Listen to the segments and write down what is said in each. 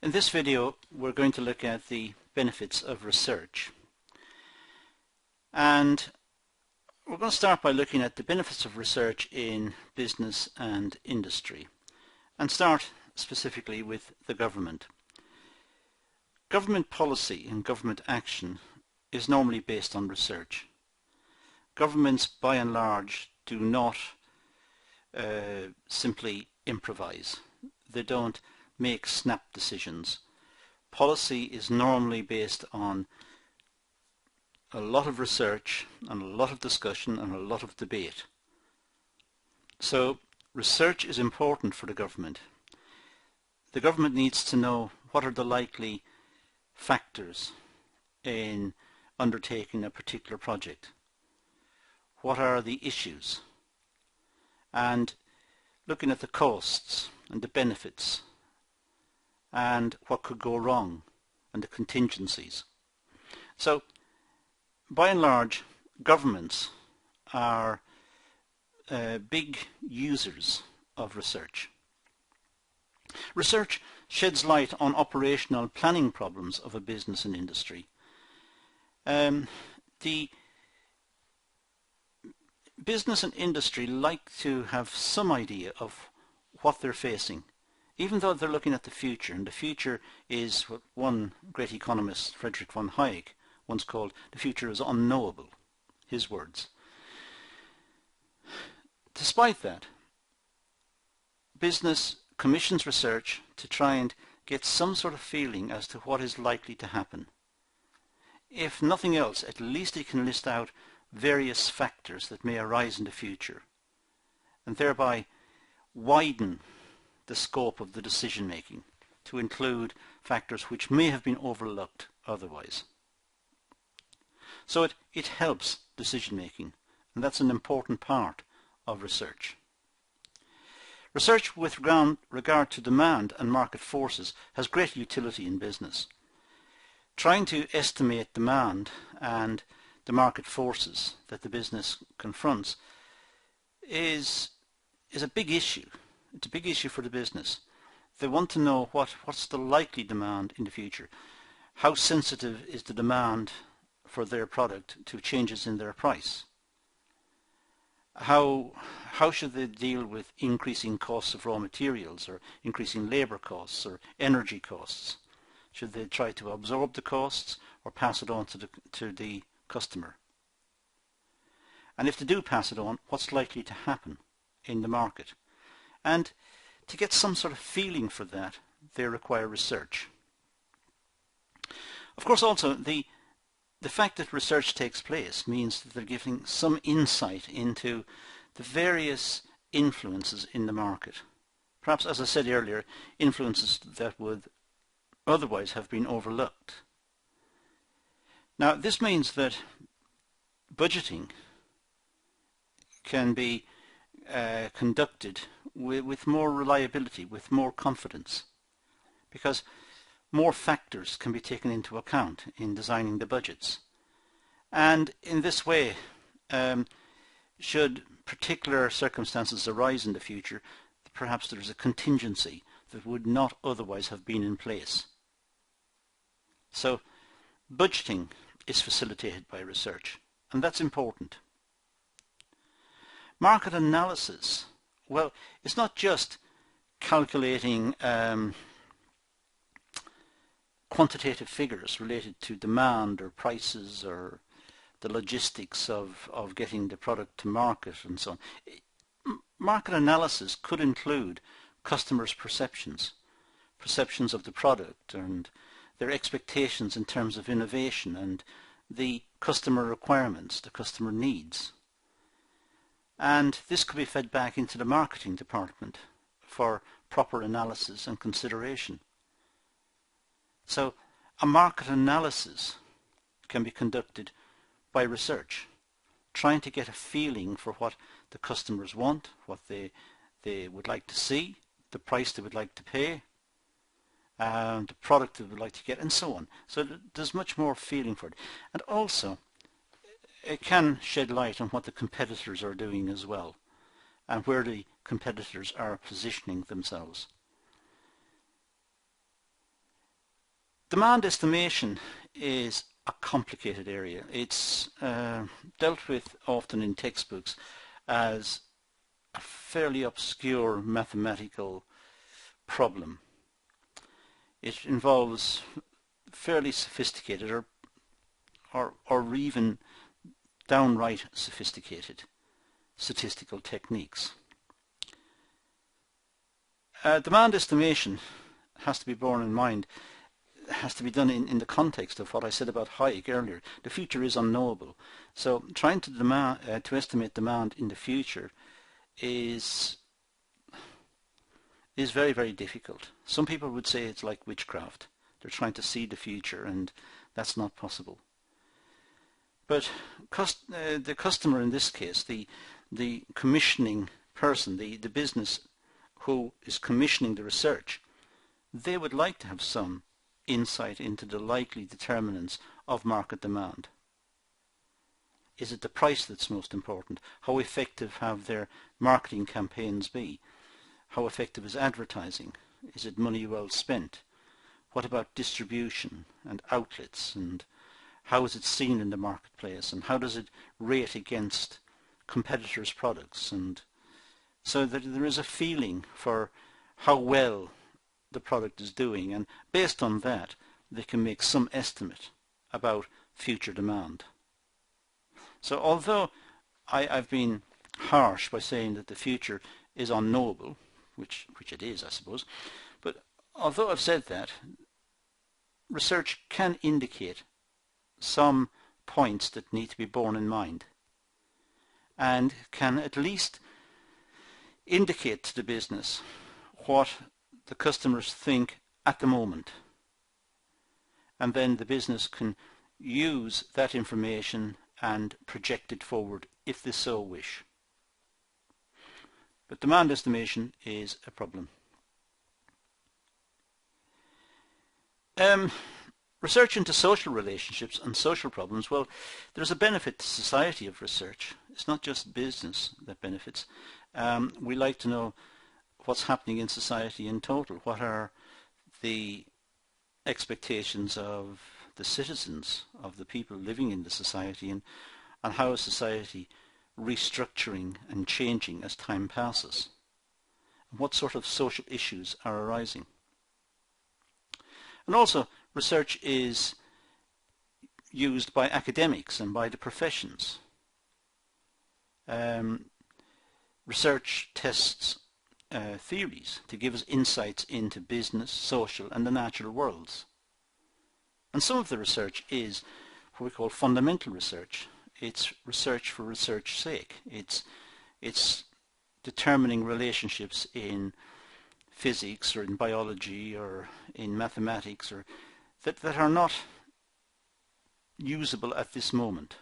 In this video we're going to look at the benefits of research, and we're going to start by looking at the benefits of research in business and industry, and start specifically with the government. Government policy and government action is normally based on research. Governments by and large do not simply improvise. They don't make snap decisions. Policy is normally based on a lot of research and a lot of discussion and a lot of debate. So research is important for the government. The government needs to know what are the likely factors in undertaking a particular project. What are the issues? And looking at the costs and the benefits and what could go wrong and the contingencies. So by and large, governments are big users of research. Research sheds light on operational planning problems of a business and industry. The business and industry like to have some idea of what they're facing, even though they're looking at the future, and the future is what one great economist, Friedrich von Hayek, once called the future is unknowable, his words. Despite that, business commissions research to try and get some sort of feeling as to what is likely to happen. If nothing else, at least it can list out various factors that may arise in the future, and thereby widen the scope of the decision making to include factors which may have been overlooked otherwise. So it helps decision making, and that's an important part of research. Research with regard to demand and market forces has great utility in business. Trying to estimate demand and the market forces that the business confronts is a big issue. It's a big issue for the business. They want to know what's the likely demand in the future. How sensitive is the demand for their product to changes in their price? How should they deal with increasing costs of raw materials, or increasing labor costs, or energy costs? Should they try to absorb the costs or pass it on to the customer? And if they do pass it on, what's likely to happen in the market? And to get some sort of feeling for that, they require research. Of course, also the fact that research takes place means that they're giving some insight into the various influences in the market. Perhaps, as I said earlier, influences that would otherwise have been overlooked. Now, this means that budgeting can be conducted with more reliability, with more confidence, because more factors can be taken into account in designing the budgets. And in this way, should particular circumstances arise in the future, perhaps there's a contingency that would not otherwise have been in place. So budgeting is facilitated by research, and that's important. Market analysis, well, it's not just calculating quantitative figures related to demand or prices or the logistics of getting the product to market and so on. Market analysis could include customers' perceptions of the product and their expectations in terms of innovation and the customer requirements, the customer needs. And this could be fed back into the marketing department for proper analysis and consideration. So a market analysis can be conducted by research, trying to get a feeling for what the customers want, what they would like to see, the price they would like to pay, the product they would like to get, and so on. So there's much more feeling for it. And also, it can shed light on what the competitors are doing as well, and where the competitors are positioning themselves. Demand estimation is a complicated area. It's dealt with often in textbooks as a fairly obscure mathematical problem. It involves fairly sophisticated or even downright sophisticated statistical techniques. Demand estimation has to be borne in mind, has to be done in the context of what I said about Hayek earlier. The future is unknowable. So trying to estimate demand in the future is very, very difficult. Some people would say it's like witchcraft. They're trying to see the future, and that's not possible. But the customer in this case, the commissioning person, the business who is commissioning the research, they would like to have some insight into the likely determinants of market demand. Is it the price that's most important? How effective have their marketing campaigns been? How effective is advertising? Is it money well spent? What about distribution and outlets, and how is it seen in the marketplace, and how does it rate against competitors' products? And so that there is a feeling for how well the product is doing, and based on that they can make some estimate about future demand. So although I've been harsh by saying that the future is unknowable, which it is, I suppose, but although I've said that, research can indicate some points that need to be borne in mind, and can at least indicate to the business what the customers think at the moment, and then the business can use that information and project it forward if they so wish. But demand estimation is a problem. Research into social relationships and social problems, well, there's a benefit to society of research. It's not just business that benefits. We like to know what's happening in society in total. What are the expectations of the citizens, of the people living in the society, and how is society restructuring and changing as time passes? And what sort of social issues are arising? And also, research is used by academics and by the professions. Research tests theories to give us insights into business, social and the natural worlds. And some of the research is what we call fundamental research. It's research for research's sake. It's determining relationships in physics or in biology or in mathematics, or that are not usable at this moment,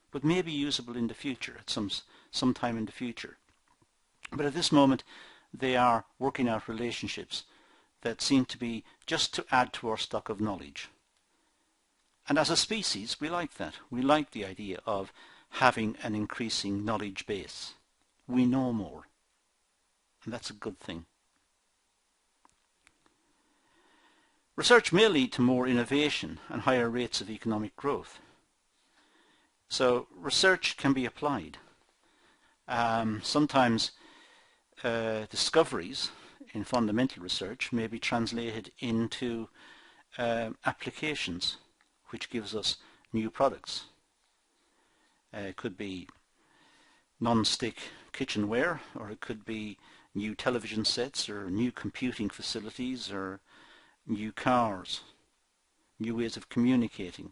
but may be usable in the future, at some time in the future. But at this moment they are working out relationships that seem to be just to add to our stock of knowledge. And as a species we like that. We like the idea of having an increasing knowledge base. We know more, and that's a good thing. Research may lead to more innovation and higher rates of economic growth. So research can be applied. Sometimes discoveries in fundamental research may be translated into applications, which gives us new products. It could be non-stick kitchenware, or it could be new television sets, or new computing facilities, or new cars, new ways of communicating.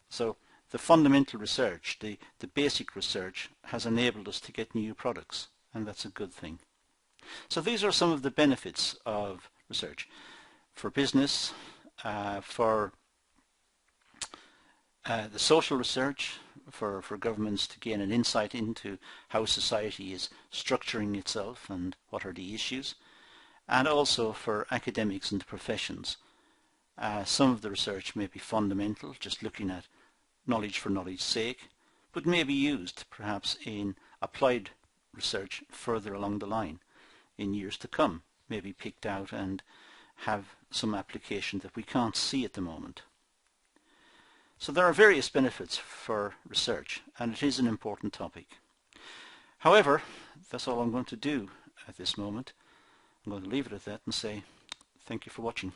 So the fundamental research, the basic research, has enabled us to get new products, and that's a good thing. So these are some of the benefits of research for business, for the social research, for governments to gain an insight into how society is structuring itself and what are the issues, and also for academics and the professions. Some of the research may be fundamental, just looking at knowledge for knowledge's sake, but may be used perhaps in applied research further along the line in years to come, may be picked out and have some application that we can't see at the moment. So there are various benefits for research, and it is an important topic. However, that's all I'm going to do at this moment. I'm going to leave it at that and say thank you for watching.